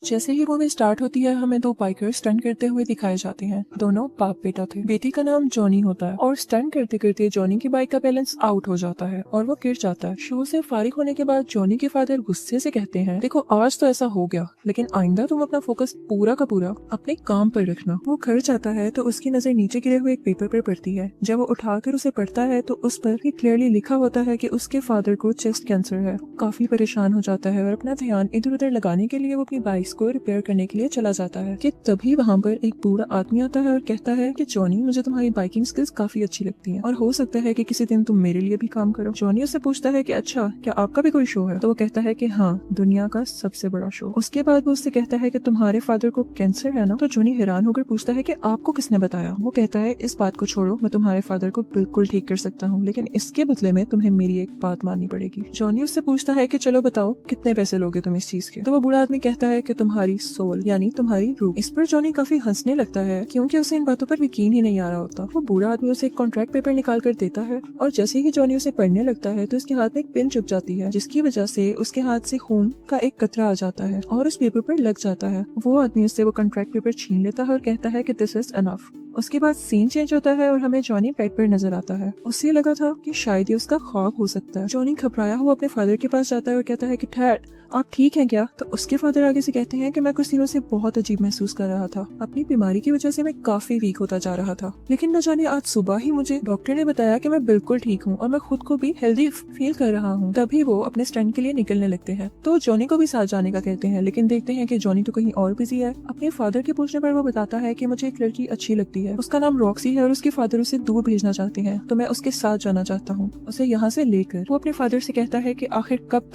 जैसे ही movie start होती है हमें दो बाइकर्स स्टंट करते हुए दिखाए जाते हैं। दोनों बाप बेटा थे। बेटी का नाम जॉनी होता है और स्टंट करते करते जॉनी की बाइक का बैलेंस आउट हो जाता है और वो गिर जाता है। शो से फारिग होने के बाद जॉनी के फादर गुस्से से कहते हैं, देखो आज तो ऐसा हो गया, लेकिन आइंदा तुम अपना फोकस पूरा का पूरा अपने काम पर रखना। वो घर जाता है तो उसकी नजर नीचे गिरे हुए एक पेपर पर पड़ती है। जब वो उठाकर उसे पढ़ता है तो उस पर क्लियरली लिखा होता है कि उसके फादर को चेस्ट कैंसर है। काफी परेशान हो जाता है और अपना ध्यान इधर उधर लगाने के लिए वो अपनी बाइक को रिपेयर करने के लिए चला जाता है कि तभी वहाँ पर एक बूढ़ा आदमी आता है और कहता है कि जॉनी, मुझे तुम्हारी बाइकिंग स्किल्स काफी अच्छी लगती हैं और हो सकता है कि किसी दिन तुम मेरे लिए भी काम करो। जॉनी उससे पूछता है कि अच्छा, क्या आपका भी कोई शो है? तो वो कहता है कि हाँ, दुनिया का सबसे बड़ा शो। उसके बाद वो उससे कहता है कि तुम्हारे फादर को कैंसर है ना? तो जॉनी हैरान होकर पूछता है कि आपको किसने बताया? वो कहता है, इस बात को छोड़ो, मैं तुम्हारे फादर को बिल्कुल ठीक कर सकता हूँ, लेकिन इसके बदले में तुम्हें मेरी एक बात माननी पड़ेगी। जॉनी उससे पूछता है कि चलो बताओ, कितने पैसे लोगे तुम इस चीज के? तो वो बूढ़ा आदमी कहता है कि तुम्हारी सोल यानी तुम्हारी रूह। इस पर जॉनी काफी हंसने लगता है क्योंकि उसे इन बातों पर यकीन ही नहीं आ रहा होता। वो बूढ़ा आदमी उसे एक कॉन्ट्रैक्ट पेपर निकाल कर देता है और जैसे ही जॉनी उसे पढ़ने लगता है तो उसके हाथ में एक पिन चुभ जाती है, जिसकी वजह से उसके हाथ से खून का एक कतरा आ जाता है और उस पेपर पर लग जाता है। वो आदमी उससे वो कॉन्ट्रैक्ट पेपर छीन लेता है और कहता है कि दिस इज एनफ। उसके बाद सीन चेंज होता है और हमें जॉनी बेड पर नजर आता है। उसे लगा था कि शायद ये उसका ख्वाब हो सकता है। जॉनी घबराया हुआ अपने फादर के पास जाता है और कहता है कि डैड, आप ठीक हैं क्या? तो उसके फादर आगे से कहते हैं कि मैं कुछ दिनों से बहुत अजीब महसूस कर रहा था। अपनी बीमारी की वजह से मैं काफी वीक होता जा रहा था, लेकिन न जाने आज सुबह ही मुझे डॉक्टर ने बताया कि मैं बिल्कुल ठीक हूँ और मैं खुद को भी हेल्दी फील कर रहा हूँ। तभी वो अपने स्टंट के लिए निकलने लगते हैं। तो जॉनी को भी साथ जाने का कहते हैं, लेकिन देखते हैं कि जॉनी तो कहीं और बिजी है। अपने फादर के पूछने पर वो बताता है कि मुझे एक लड़की अच्छी लगती है, उसका नाम रॉक्सी है और उसके फादर उसे दूर भेजना चाहते हैं, तो मैं उसके साथ जाना चाहता हूँ, उसे यहाँ से लेकर। वो अपने फादर से कहता है कि आखिर कब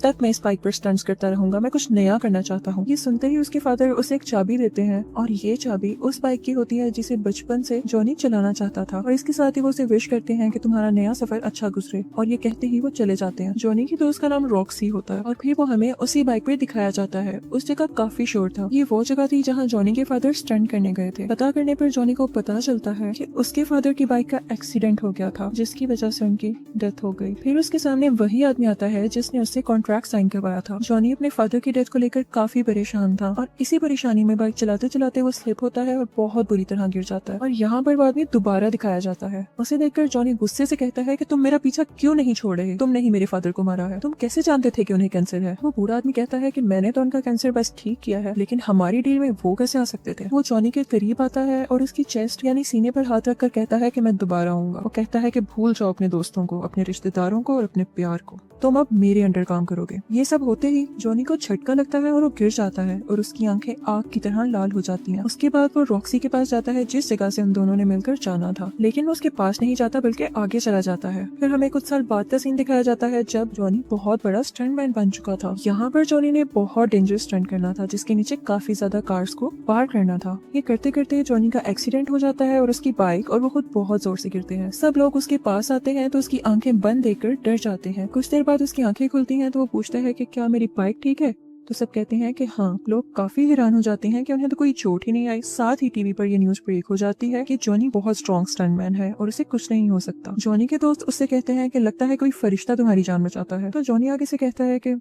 तक मैं इस बाइक पर स्टंट्स करता रहूंगा, मैं कुछ नया करना चाहता हूँ। ये सुनते ही उसके फादर उसे एक चाबी देते हैं और ये चाबी उस बाइक की होती है जिसे बचपन से जॉनी चलाना चाहता था, और इसके साथ ही वो उसे विश करते हैं कि तुम्हारा नया सफर अच्छा गुजरे, और ये कहते ही वो चले जाते हैं। जॉनी की दोस्त का नाम रॉक्सी होता है और फिर वो हमें उसी बाइक पर दिखाया जाता है। उस जगह काफी शोर था। ये वो जगह थी जहाँ जॉनी के फादर स्टंट करने गए थे। पता करने पर जॉनी को पता चलता है कि उसके फादर की बाइक का एक्सीडेंट हो गया था, जिसकी वजह से उनकी डेथ हो गई। फिर उसके सामने वही आदमी आता है जिसने उससे कॉन्ट्रैक्ट साइन करवाया था। जॉनी अपने फादर की डेथ को लेकर काफी परेशान था और इसी परेशानी में बाइक चलाते चलाते वो स्लिप होता है और बहुत बुरी तरह गिर जाता है। और यहाँ पर वो आदमी दोबारा दिखाया जाता है। उसे देखकर जॉनी गुस्से से कहता है कि तुम मेरा पीछा क्यों नहीं छोड़ रहे? तुमने ही मेरे फादर को मारा है। तुम कैसे जानते थे कि उन्हें कैंसर है? वो बूढ़ा आदमी कहता है कि मैंने तो उनका कैंसर बस ठीक किया है, लेकिन हमारी डील में वो कैसे आ सकते थे? वो जॉनी के करीब आता है और उसकी चेस्ट यानी सीने पर हाथ रखकर कहता है कि मैं दोबारा आऊंगा। वो कहता है कि भूल जाओ अपने दोस्तों को, अपने रिश्तेदारों को और अपने प्यार को, तुम अब मेरे अंडर काम करोगे। ये सब होते ही जॉनी को झटका लगता है और वो गिर जाता है और उसकी आंखें आग की तरह लाल हो जाती हैं। उसके बाद वो रॉक्सी के पास जाता है जिस जगह से उन दोनों ने मिलकर जाना था, लेकिन वो उसके पास नहीं जाता बल्कि आगे चला जाता है। फिर हमें कुछ साल बाद का सीन दिखाया जाता है जब जॉनी बहुत बड़ा स्टंटमैन बन चुका था। यहाँ पर जॉनी ने बहुत डेंजरस स्टंट करना था जिसके नीचे काफी ज्यादा कार्स को पार करना था। ये करते करते जॉनी का एक्सीडेंट हो जाता है और उसकी बाइक और वो खुद बहुत जोर से गिरते हैं। सब लोग उसके पास आते हैं तो उसकी आंखें बंद देखकर डर जाते हैं। कुछ देर बाद उसकी आंखें खुलती हैं तो वो पूछता है कि क्या मेरी बाइक ठीक है? तो सब कहते हैं कि हाँ। लोग काफी हैरान हो जाते हैं कि उन्हें तो कोई चोट ही नहीं आई। साथ ही टीवी पर ये न्यूज ब्रेक हो जाती है कि जॉनी बहुत स्ट्रॉन्ग स्टंटमैन है और उसे कुछ नहीं हो सकता। जॉनी के दोस्त उससे कहते हैं कि लगता है कोई फरिश्ता तुम्हारी जान बचाता है। तो जॉनी आगे से कहता है कि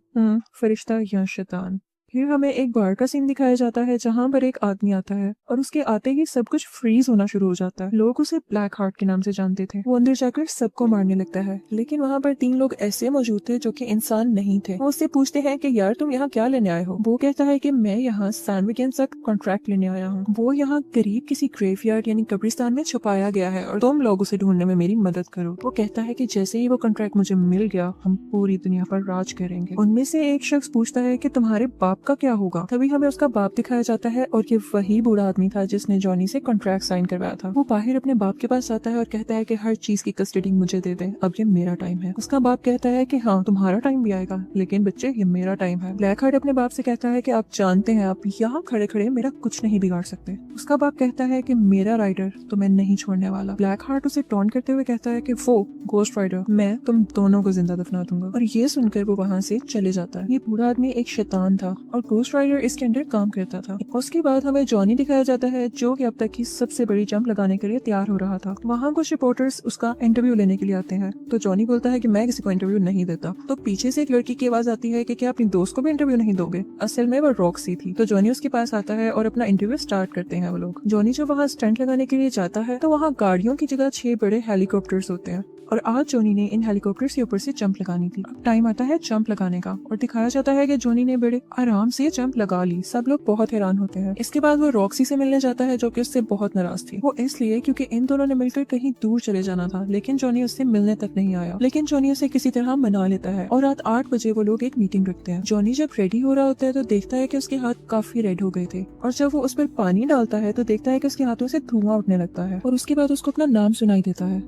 फरिश्ता या शैतान। फिर हमें एक बार का सीन दिखाया जाता है जहाँ पर एक आदमी आता है और उसके आते ही सब कुछ फ्रीज होना शुरू हो जाता है। लोग उसे ब्लैक हार्ट के नाम से जानते थे। वो अंदर जाकर सबको मारने लगता है, लेकिन वहाँ पर 3 लोग ऐसे मौजूद थे जो कि इंसान नहीं थे। वो उससे पूछते हैं कि यार तुम यहाँ क्या लेने आए हो? वो कहता है कि मैं यहाँ सैंडविच का कॉन्ट्रैक्ट लेने आया हूँ। वो यहाँ करीब किसी ग्रेवयार्ड यानी कब्रिस्तान में छुपाया गया है और तुम लोग उसे ढूंढने में मेरी मदद करो। वो कहता है कि जैसे ही वो कॉन्ट्रैक्ट मुझे मिल गया हम पूरी दुनिया पर राज करेंगे। उनमें से एक शख्स पूछता है कि तुम्हारे बाप का क्या होगा? तभी हमें उसका बाप दिखाया जाता है और ये वही बूढ़ा आदमी था जिसने जॉनी से कॉन्ट्रैक्ट साइन करवाया था। वो बाहर अपने बाप के पास आता है और कहता है कि हर चीज की कस्टडी मुझे दे दे, अब ये मेरा टाइम है। उसका बाप कहता है कि हाँ तुम्हारा टाइम भी आएगा, लेकिन बच्चे ये मेरा टाइम है। ब्लैक हार्ट अपने बाप से कहता है कि आप जानते हैं आप यहाँ खड़े खड़े मेरा कुछ नहीं बिगाड़ सकते। उसका बाप कहता है कि मेरा राइडर तुम्हें नहीं छोड़ने वाला। ब्लैक हार्ट उसे टॉन्ट करते हुए कहता है कि वो गोस्ट राइडर, मैं तुम दोनों को जिंदा दफना दूंगा। और ये सुनकर वो वहाँ से चले जाता है। ये बूढ़ा आदमी एक शैतान था और गोस्ट राइडर इसके अंदर काम करता था। उसके बाद हमें जॉनी दिखाया जाता है जो कि अब तक की सबसे बड़ी जंप लगाने के लिए तैयार हो रहा था। वहाँ कुछ रिपोर्टर्स उसका इंटरव्यू लेने के लिए आते हैं, तो जॉनी बोलता है कि मैं किसी को इंटरव्यू नहीं देता। तो पीछे से एक लड़की की आवाज आती है कि क्या अपनी दोस्त को भी इंटरव्यू नहीं दोगे। असल में वो रॉक्सी थी। तो जॉनी उसके पास आता है और अपना इंटरव्यू स्टार्ट करते हैं वो लोग। जॉनी जब वहाँ स्टंट लगाने के लिए जाता है तो वहाँ गाड़ियों की जगह 6 बड़े हेलीकॉप्टर्स होते हैं और आज जॉनी ने इन हेलीकॉप्टर्स के ऊपर से जंप लगानी थी। टाइम आता है जंप लगाने का और दिखाया जाता है कि जॉनी ने बड़े आराम से जंप लगा ली। सब लोग बहुत हैरान होते हैं। इसके बाद वो रॉक्सी से मिलने जाता है जो कि उससे बहुत नाराज थी। वो इसलिए क्योंकि इन दोनों ने मिलकर कहीं दूर चले जाना था, लेकिन जॉनी उससे मिलने तक नहीं आया। लेकिन जॉनी उसे किसी तरह मना लेता है और रात 8 बजे वो लोग एक मीटिंग रखते हैं। जॉनी जब रेडी हो रहा होता है तो देखता है कि उसके हाथ काफी रेड हो गए थे और जब वो उस पर पानी डालता है तो देखता है कि उसके हाथों से धुआं उठने लगता है और उसके बाद उसको अपना नाम सुनाई देता है।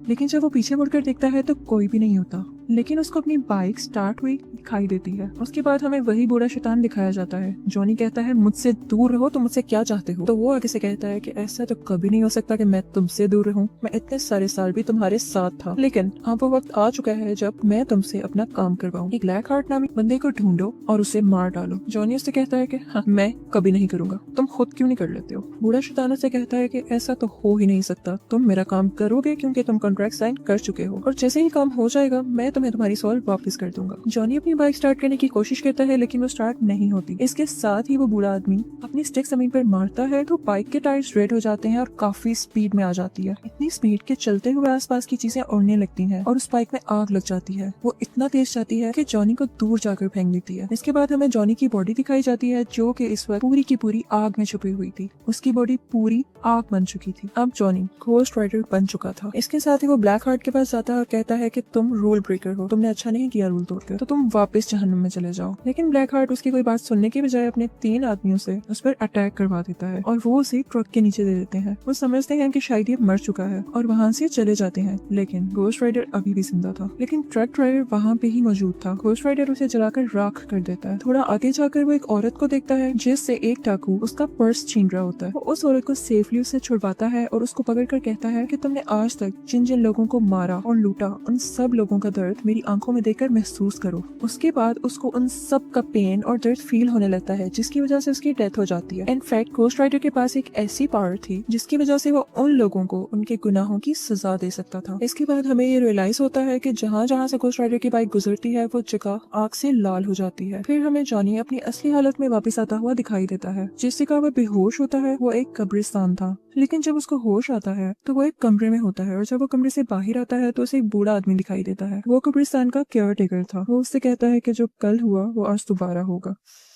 लेकिन जब वो पीछे मुड़कर देखता है तो कोई भी नहीं होता, लेकिन उसको अपनी बाइक स्टार्ट हुई दिखाई देती है। उसके बाद हमें वही बूढ़ा शैतान दिखाया जाता है। जॉनी कहता है मुझसे दूर रहो, तो मुझसे क्या चाहते हो। तो वो आगे से कहता है कि ऐसा तो कभी नहीं हो सकता कि मैं तुमसे दूर रहूं। मैं इतने सारे साल भी तुम्हारे साथ था, लेकिन अब वो वक्त आ चुका है जब मैं तुमसे अपना काम करवाऊं। एक ब्लैक हार्ट नामी बंदे को ढूंढो और उसे मार डालो। जॉनी उससे कहता है कि हाँ, मैं कभी नहीं करूंगा, तुम खुद क्यों नहीं कर लेते हो। बूढ़ा शैतान उससे कहता है कि ऐसा तो हो ही नहीं सकता, तुम मेरा काम करोगे क्योंकि तुम कॉन्ट्रैक्ट साइन कर चुके हो और जैसे ही काम हो जाएगा मैं तुम्हें तुम्हारी सोल वापस कर दूंगा। जॉनी अपनी बाइक स्टार्ट करने की कोशिश करता है लेकिन वो स्टार्ट नहीं होती। इसके साथ ही वो बूढ़ा आदमी अपनी स्टिक जमीन पर मारता है तो बाइक के टायर्स रेड हो जाते हैं और काफी स्पीड में आ जाती है। इतनी स्पीड के चलते हुए आसपास की चीजें उड़ने लगती हैं और उस बाइक में आग लग जाती है। वो इतना तेज जाती है कि जॉनी को दूर जाकर फेंक देती है। इसके बाद हमें जॉनी की बॉडी दिखाई जाती है जो कि इस वक्त पूरी की पूरी आग में छुपी हुई थी। उसकी बॉडी पूरी आग बन चुकी थी। अब जॉनी घोस्ट राइडर बन चुका था। इसके साथ ही वो ब्लैक हार्ट के पास जाता है और कहता है कि तुम रूल ब्रेकर हो, तुमने अच्छा नहीं किया रूल तोड़कर, तो तुम वापस जहन्नुम में चले जाओ। लेकिन ब्लैक हार्ट उसकी कोई बात सुनने की बजाय अपने 3 आदमियों से उस पर अटैक करवा देता है और वो उसे ट्रक के नीचे दे देते हैं। वो समझते हैं कि शायद ये मर चुका है और वहाँ से चले जाते हैं, लेकिन घोस्ट राइडर अभी भी जिंदा था। लेकिन ट्रक ड्राइवर वहाँ पे ही मौजूद था। घोस्ट राइडर उसे जलाकर राख कर देता है। थोड़ा आगे जाकर वो एक औरत को देखता है जिससे एक डाकू उसका पर्स छीन रहा होता है। वो उस औरत को सेफली उससे छुड़वाता है और उसको पकड़कर कहता है कि तुमने आज तक जिन जिन लोगों को मारा और लूटा उन सब लोगों का दर्द मेरी आंखों में देखकर महसूस करो। उसके बाद उसको उन सब का पेन और दर्द फील होने लगता है जिसकी वजह से उसकी डेथ हो जाती है। इनफैक्ट घोस्ट राइडर के पास एक ऐसी पावर थी जिसकी वजह से वो उन लोगों को उनके गुनाहों की सजा दे सकता था। इसके बाद हमें ये रियलाइज होता है कि जहाँ जहाँ से घोस्ट राइडर की बाइक गुजरती है वो जगह आग से लाल हो जाती है। फिर हमें जॉनी अपनी असली हालत में वापस आता हुआ दिखाई देता है। जिस जगह वो बेहोश होता है वो एक कब्रिस्तान था, लेकिन जब उसको होश आता है तो वो एक कमरे में होता है और जब वो कमरे से बाहर आता है तो उसे एक बूढ़ा आदमी दिखाई देता है। वो कब्रिस्तान का केयर टेकर था। वो उससे कहता है कि जो कल हुआ वो आज दोबारा होगा।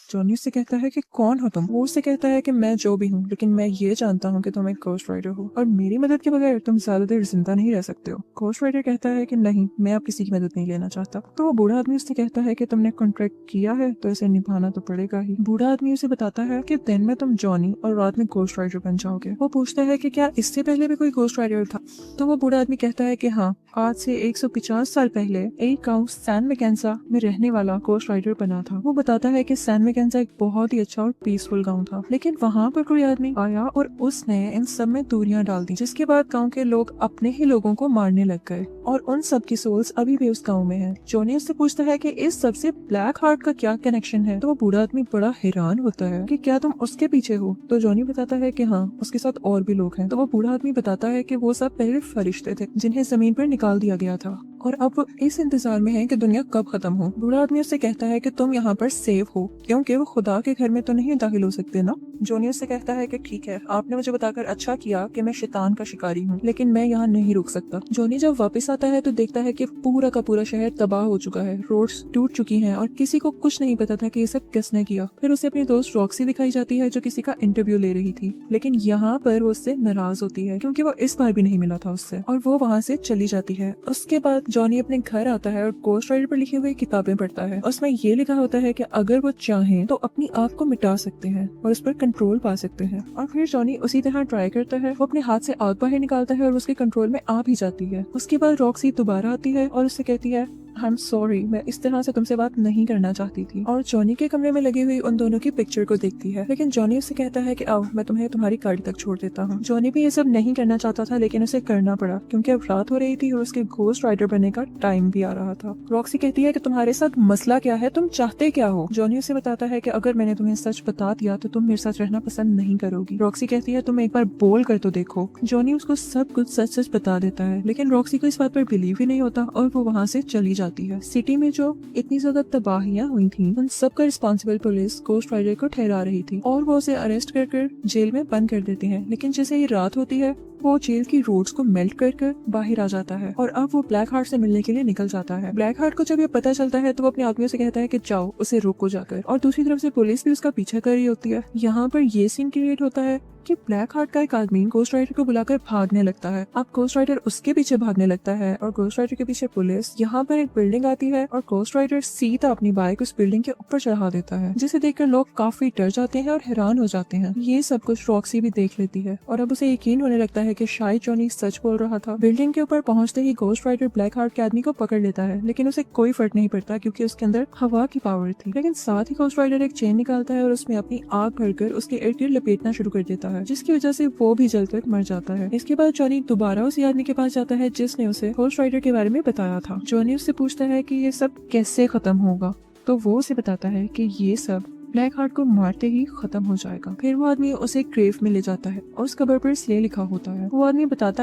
जॉनी उससे कहता है कि कौन हो तुम। वो उससे कहता है कि मैं जो भी हूँ, लेकिन मैं ये जानता हूँ कि तुम एक घोस्ट राइडर हो और मेरी मदद के बगैर तुम ज्यादा देर जिंदा नहीं रह सकते हो। घोस्ट राइडर कहता है कि नहीं, मैं अब किसी की मदद नहीं लेना चाहता। तो वो बूढ़ा आदमी उससे कहता है कि तुमने कॉन्ट्रैक्ट किया है तो इसे निभाना तो पड़ेगा ही। बूढ़ा आदमी उसे बताता है कि दिन में तुम जॉनी और रात में घोस्ट राइडर बन जाओगे। वो पूछता है कि क्या इससे पहले भी कोई घोस्ट राइडर था। तो वो बूढ़ा आदमी कहता है कि हाँ, आज से 150 साल पहले एक गाँव सैन मैकेंजा में रहने वाला घोस्ट राइडर बना था। वो बताता है कि सैन मैकेंजा एक बहुत ही अच्छा और पीसफुल गांव था, लेकिन वहाँ पर कोई आदमी आया और उसने इन सब में दूरियां डाल दी, जिसके बाद गांव के लोग अपने ही लोगों को मारने लग गए और उन सब की सोल्स अभी भी उस गांव में है। जॉनी उससे पूछता है कि इस सब से ब्लैक हार्ट का क्या कनेक्शन है। तो वो बूढ़ा आदमी बड़ा हैरान होता है कि क्या तुम उसके पीछे हो। तो जॉनी बताता है कि हाँ, उसके साथ और भी लोग हैं। तो वो बूढ़ा आदमी बताता है कि वो सब पहले फरिश्ते थे जिन्हें जमीन पर निकाल दिया गया था और अब वो इस इंतजार में है कि दुनिया कब खत्म हो। बूढ़ा आदमी उससे कहता है कि तुम यहाँ पर सेफ हो क्योंकि वो खुदा के घर में तो नहीं दाखिल हो सकते ना। जॉनी उससे कहता है कि ठीक है, आपने मुझे बताकर अच्छा किया कि मैं शैतान का शिकारी हूँ, लेकिन मैं यहाँ नहीं रुक सकता। जॉनी जब वापस आता है तो देखता है कि पूरा का पूरा शहर तबाह हो चुका है, रोड्स टूट चुकी हैं और किसी को कुछ नहीं पता था कि ये सब किसने किया। फिर उसे अपनी दोस्त रॉक्सी दिखाई जाती है जो किसी का इंटरव्यू ले रही थी, लेकिन यहाँ पर वो उससे नाराज होती है क्योंकि वो इस बार भी नहीं मिला था उससे और वो वहाँ से चली जाती है। उसके बाद जॉनी अपने घर आता है और घोस्ट राइडर पर लिखी हुई किताबें पढ़ता है। उसमें ये लिखा होता है कि अगर वो चाहें तो अपनी आग को मिटा सकते हैं और उस पर कंट्रोल पा सकते हैं। और फिर जॉनी उसी तरह ट्राई करता है। वो अपने हाथ से आग बाहर निकालता है और उसके कंट्रोल में आ भी जाती है। उसके बाद रॉक्सी दोबारा आती है और उससे कहती है आई एम सॉरी, मैं इस तरह से तुमसे बात नहीं करना चाहती थी। और जॉनी के कमरे में लगी हुई उन दोनों की पिक्चर को देखती है, लेकिन जॉनी उससे कहता है कि आओ मैं तुम्हें तुम्हारी गाड़ी तक छोड़ देता हूँ। जॉनी भी ये सब नहीं करना चाहता था, लेकिन उसे करना पड़ा क्योंकि अब रात हो रही थी और उसके घोस्ट राइडर बनने का टाइम भी आ रहा था। रॉक्सी कहती है कि तुम्हारे साथ मसला क्या है, तुम चाहते क्या हो। जॉनी उसे बताता है कि अगर मैंने तुम्हें सच बता दिया तो तुम मेरे साथ रहना पसंद नहीं करोगी। रॉक्सी कहती है तुम एक बार बोल कर तो देखो। जॉनी उसको सब कुछ सच सच बता देता है, लेकिन रॉक्सी को इस बात पर बिलीव ही नहीं होता और वो वहाँ से चली जाती है। सिटी में जो इतनी ज्यादा तबाहियां हुई थी उन सब का रिस्पॉन्सिबल पुलिस घोस्ट राइडर को ठहरा रही थी और वो उसे अरेस्ट कर जेल में बंद कर देते हैं। लेकिन जैसे ही रात होती है वो जेल की रोड्स को मेल्ट कर बाहर आ जाता है और अब वो ब्लैक हार्ट से मिलने के लिए निकल जाता है। ब्लैक हार्ट को जब ये पता चलता है तो वो अपने आदमियों से कहता है कि जाओ उसे रोको जाकर, और दूसरी तरफ से पुलिस भी उसका पीछा कर रही होती है। यहाँ पर ये सीन क्रिएट होता है कि ब्लैक हार्ट का एक आदमी घोस्ट राइडर को बुलाकर भागने लगता है। अब घोस्ट राइडर उसके पीछे भागने लगता है और घोस्ट राइडर के पीछे पुलिस। यहाँ पर एक बिल्डिंग आती है और घोस्ट राइडर सीधा अपनी बाइक उस बिल्डिंग के ऊपर चढ़ा देता है, जिसे देखकर लोग काफी डर जाते हैं और हैरान हो जाते हैं। ये सब कुछ रॉक्सी भी देख लेती है और अब उसे यकीन होने लगता है कि शायद जॉनी सच बोल रहा था। बिल्डिंग के ऊपर पहुंचते ही घोस्ट राइडर ब्लैक हार्ट के आदमी को पकड़ लेता है, लेकिन उसे कोई फर्क नहीं पड़ता क्योंकि उसके अंदर हवा की पावर थी। लेकिन साथ ही घोस्ट राइडर एक चेन निकालता है और उसमें अपनी आग भरकर उसके इर्द गिर्द लपेटना शुरू कर देता है, जिसकी वजह से वो भी जलकर मर जाता है। इसके बाद जॉनी दोबारा उस आदमी के पास जाता है जिसने उसे घोस्ट राइडर के बारे में बताया था। जॉनी उससे पूछता है कि ये सब कैसे खत्म होगा, तो वो उसे बताता है कि ये सब ब्लैक हार्ट को मारते ही खत्म हो जाएगा। फिर वो आदमी उसे ग्रेव में ले जाता है और उस कबर पर स्ले लिखा होता है। वो आदमी बताता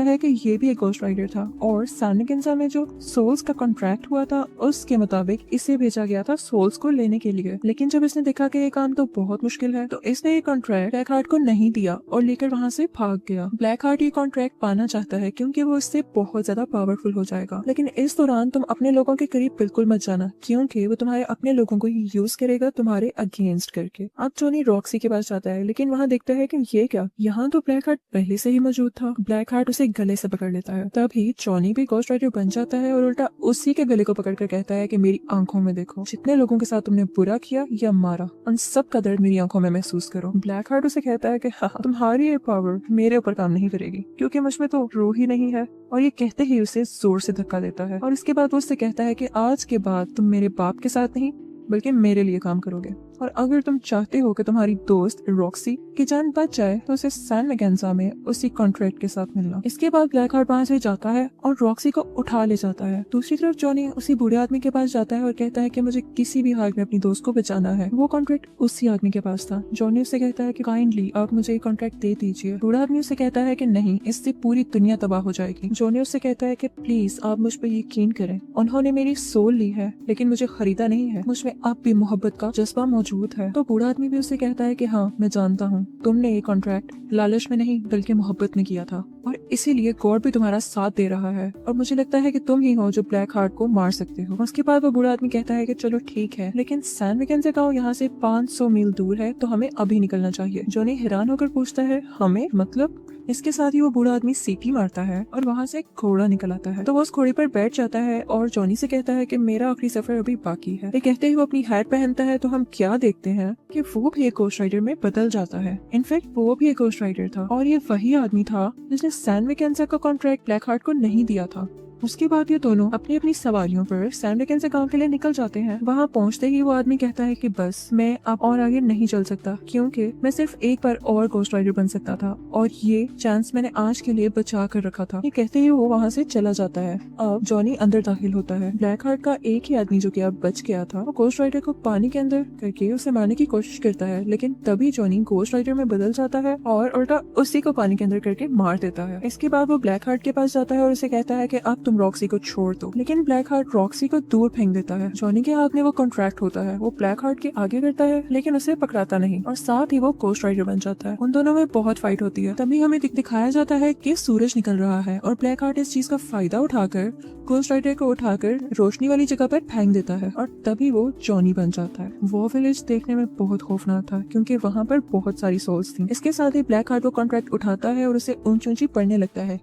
है कि ये भी एक घोस्ट राइडर था और सैनगिंजा में जो सोल्स का कॉन्ट्रैक्ट हुआ था उसके मुताबिक इसे भेजा गया था सोल्स को लेने के लिए। लेकिन जब इसने देखा कि ये काम तो बहुत मुश्किल है तो इसने ये कॉन्ट्रैक्ट ब्लैक हार्ट को नहीं दिया और लेकर वहाँ से भाग गया। ब्लैक हार्ट ये कॉन्ट्रैक्ट पाना चाहता है क्योंकि वो इससे बहुत ज्यादा पावरफुल हो जाएगा, लेकिन इस दौरान तुम अपने लोगों के करीब बिल्कुल मत जाना क्योंकि वो तुम्हारे अपने लोगों को यूज करेगा तुम्हारे अगेंस्ट करके। अब जॉनी रॉक्सी के पास जाता है, लेकिन वहाँ देखता है कि ये क्या, यहाँ तो ब्लैक हार्ट पहले से ही मौजूद था। ब्लैक हार्ट उसे गले से पकड़ लेता है। तभी जॉनी भी घोस्ट राइडर बन जाता है और उल्टा उसी के गले को पकड़कर कहता है कि मेरी आंखों में देखो, जितने लोगों के साथ तुमने बुरा किया या मारा उन सब का दर्द मेरी आंखों में महसूस करो। ब्लैक हार्ट उसे कहता है कि हाँ, तुम्हारी ये पावर मेरे ऊपर काम नहीं करेगी क्योंकि मुझमें तो रूह ही नहीं है, और ये कहते ही उसे जोर से धक्का देता है। और इसके बाद वो उससे कहता है कि आज के बाद तुम मेरे बाप के साथ नहीं बल्कि मेरे लिए काम करोगे, और अगर तुम चाहते हो कि तुम्हारी दोस्त रॉक्सी की जान बच जाए तो उसे सैन मैकेंजा में उसी कॉन्ट्रैक्ट के साथ मिलना। इसके बाद ब्लैक हार्ट वहाँ से जाता है और रॉक्सी को उठा ले जाता है। दूसरी तरफ जॉनी उसी बूढ़े आदमी के पास जाता है और कहता है कि मुझे किसी भी हाल में अपनी दोस्त को बचाना है। वो कॉन्ट्रैक्ट उसी आदमी के पास था। जॉनी उससे कहता है कि काइंडली आप मुझे ये कॉन्ट्रैक्ट दे दीजिए। बूढ़ा आदमी उससे कहता है कि नहीं, इससे पूरी दुनिया तबाह हो जाएगी। जॉनी उससे कहता है कि प्लीज आप मुझ पर यकीन करें, उन्होंने मेरी सोल ली है लेकिन मुझे खरीदा नहीं है, मुझमें अब भी मोहब्बत का जज्बा मौजूद है। तो बूढ़ा आदमी भी उससे कहता है कि हाँ मैं जानता हूँ, तुमने ये कॉन्ट्रैक्ट लालच में नहीं बल्कि मोहब्बत में किया था और इसीलिए गॉड भी तुम्हारा साथ दे रहा है, और मुझे लगता है कि तुम ही हो जो ब्लैक हार्ट को मार सकते हो। उसके बाद वो बूढ़ा आदमी कहता है कि चलो ठीक है, लेकिन सैन मैकेंजा गांव यहाँ से 500 मील दूर है तो हमें अभी निकलना चाहिए। जॉनी हैरान होकर पूछता है हमें, मतलब? इसके साथ ही वो बूढ़ा आदमी सीटी मारता है और वहाँ से एक घोड़ा निकल आता है। तो वो उस घोड़े पर बैठ जाता है और जॉनी से कहता है कि मेरा आखिरी सफर अभी बाकी है। ये कहते ही वो अपनी हैट पहनता है तो हम क्या देखते हैं कि वो भी एक घोस्ट राइडर में बदल जाता है। इनफैक्ट वो भी एक घोस्ट राइडर था और ये वही आदमी था जिसने सैन मैकेंजा का कॉन्ट्रैक्ट ब्लैक हार्ट को नहीं दिया था। उसके बाद ये दोनों अपनी अपनी सवारियों पर सैन मैकेंजा गांव के लिए निकल जाते हैं। वहाँ पहुँचते ही वो आदमी कहता है कि बस मैं अब और आगे नहीं चल सकता क्योंकि मैं सिर्फ एक बार और घोस्ट राइडर बन सकता था और ये चांस मैंने आज के लिए बचा कर रखा था। ये कहते ही वो वहाँ से चला जाता है। अब जॉनी अंदर दाखिल होता है। ब्लैक हार्ट का एक ही आदमी जो कि अब बच गया था वो घोस्ट राइडर को पानी के अंदर करके उसे मारने की कोशिश करता है, लेकिन तभी जॉनी घोस्ट राइडर में बदल जाता है और उल्टा उसी को पानी के अंदर करके मार देता है। इसके बाद वो ब्लैक हार्ट के पास जाता है और उसे कहता है कि अब तुम रॉक्सी को छोड़ दो, लेकिन ब्लैक हार्ट रॉक्सी को दूर फेंक देता है। जॉनी के हाथ में वो कॉन्ट्रैक्ट होता है। वो ब्लैक हार्ट के आगे करता है लेकिन उसे पकड़ाता नहीं और साथ ही वो घोस्ट राइडर बन जाता है। उन दोनों में बहुत फाइट होती है। तभी हमें दिखाया जाता है कि सूरज निकल रहा है और ब्लैक हार्ट इस चीज का फायदा उठाकर घोस्ट राइडर को उठाकर रोशनी वाली जगह पर फेंक देता है और तभी वो जॉनी बन जाता है। वो विलेज देखने में बहुत खौफनाक था क्योंकि वहाँ पर बहुत सारी सोल्स थी। इसके साथ ही ब्लैक हार्ट वो कॉन्ट्रैक्ट उठाता है और उसे ऊंची ऊंची पड़ने लगता है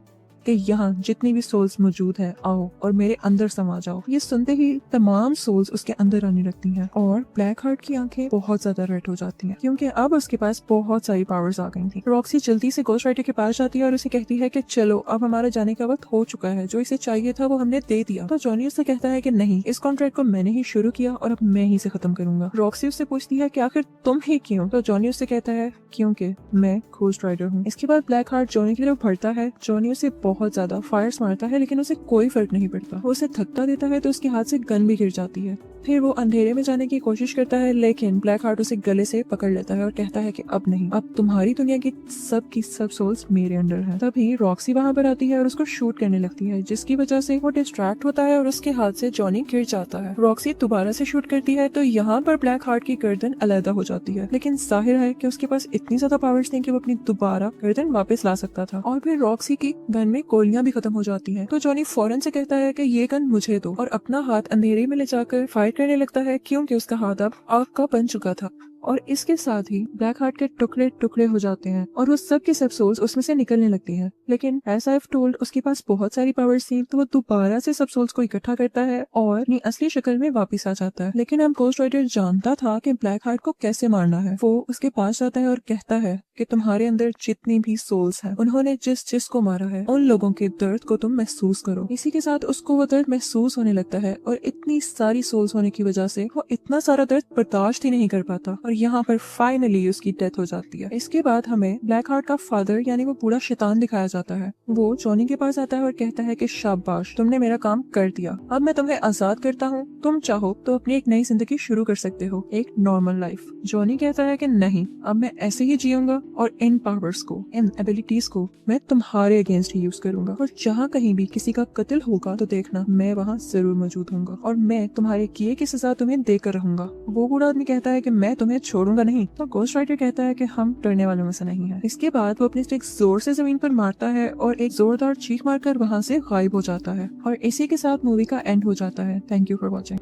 कि यहाँ जितनी भी सोल्स मौजूद है आओ और मेरे अंदर समा जाओ। ये सुनते ही तमाम सोल्स उसके अंदर आने लगती हैं और ब्लैक हार्ट की आंखें बहुत ज्यादा रेड हो जाती हैं क्योंकि अब उसके पास बहुत सारी पावर्स आ गई थी। रॉक्सी जल्दी से घोस्ट राइडर के पास जाती है और उसे कहती है कि चलो अब हमारा जाने का वक्त हो चुका है, जो इसे चाहिए था वो हमने दे दिया। तो जॉनी उससे कहता है कि नहीं, इस कॉन्ट्रैक्ट को मैंने ही शुरू किया और अब मैं ही से खत्म करूंगा। रॉक्सी उससे पूछती है कि आखिर तुम ही क्यों? तो जॉनी उससे कहता है क्योंकि मैं घोस्ट राइडर हूँ। इसके बाद ब्लैक हार्ट जॉनी की तरफ बढ़ता है। जॉनी उसे बहुत ज्यादा फायर्स मारता है लेकिन उसे कोई फर्क नहीं पड़ता। वो उसे धक्का देता है तो उसके हाथ से गन भी गिर जाती है। फिर वो अंधेरे में जाने की कोशिश करता है लेकिन ब्लैक हार्ट उसे गले से पकड़ लेता है और कहता है कि अब नहीं, अब तुम्हारी दुनिया की सब सोल्स मेरे अंडर है। तभी रॉक्सी वहाँ पर आती है और उसको शूट करने लगती है जिसकी वजह से वो डिस्ट्रैक्ट होता है और उसके हाथ से जॉनी गिर जाता है। रॉक्सी दोबारा से शूट करती है तो यहाँ पर ब्लैक हार्ट की गर्दन अलहदा हो जाती है, लेकिन जाहिर है कि उसके पास इतनी ज्यादा पावर्स नहीं कि वो अपनी दोबारा गर्दन वापस ला सकता था। और फिर रॉक्सी की गन में गोलियां भी खत्म हो जाती है तो जॉनी फौरन से कहता है कि ये गन मुझे दो और अपना हाथ अंधेरे में ले जाकर फायर करने लगता है क्योंकि उसका हाथ अब आग का बन चुका था। और इसके साथ ही ब्लैक हार्ट के टुकड़े टुकड़े हो जाते हैं और वो सब की सब सोल्स उसमें से निकलने लगती हैं। लेकिन एज आई हैव टोल्ड उसके पास बहुत सारी पावर्स थी तो वो दोबारा से सब सोल्स को इकट्ठा करता है और अपनी असली शक्ल में वापस आ जाता है। लेकिन अब घोस्ट राइडर जानता था कि ब्लैक हार्ट को कैसे मारना है। वो उसके पास जाता है और कहता है कि तुम्हारे अंदर जितनी भी सोल्स हैं उन्होंने जिस को मारा है उन लोगों के दर्द को तुम महसूस करो। इसी के साथ उसको वो दर्द महसूस होने लगता है और इतनी सारी सोल्स होने की वजह से वो इतना सारा दर्द बर्दाश्त ही नहीं कर पाता और यहाँ पर फाइनली उसकी डेथ हो जाती है। इसके बाद हमें ब्लैक हार्ट का फादर यानी वो बूढ़ा शैतान दिखाया जाता है। वो जॉनी के पास आता है और कहता है कि शाबाश, तुमने मेरा काम कर दिया, अब मैं तुम्हें आजाद करता हूँ, तुम चाहो तो अपनी एक नई जिंदगी शुरू कर सकते हो, एक नॉर्मल लाइफ। जॉनी कहता है कि नहीं, अब मैं ऐसे ही जीऊंगा और इन पावर्स को, इन एबिलिटीज को मैं तुम्हारे अगेंस्ट ही यूज करूंगा और जहाँ कहीं भी किसी का कत्ल होगा तो देखना मैं वहाँ जरूर मौजूद होऊंगा और मैं तुम्हारे किए की सजा तुम्हें देकर रहूंगा। वो बूढ़ा आदमी कहता है कि मैं तुम्हें छोड़ूंगा नहीं। तो घोस्ट राइडर कहता है कि हम डरने वालों में से नहीं है। इसके बाद वो अपने स्टिक जोर से जमीन पर मारता है और एक जोरदार चीख मारकर वहाँ से गायब हो जाता है और इसी के साथ मूवी का एंड हो जाता है। Thank you for watching.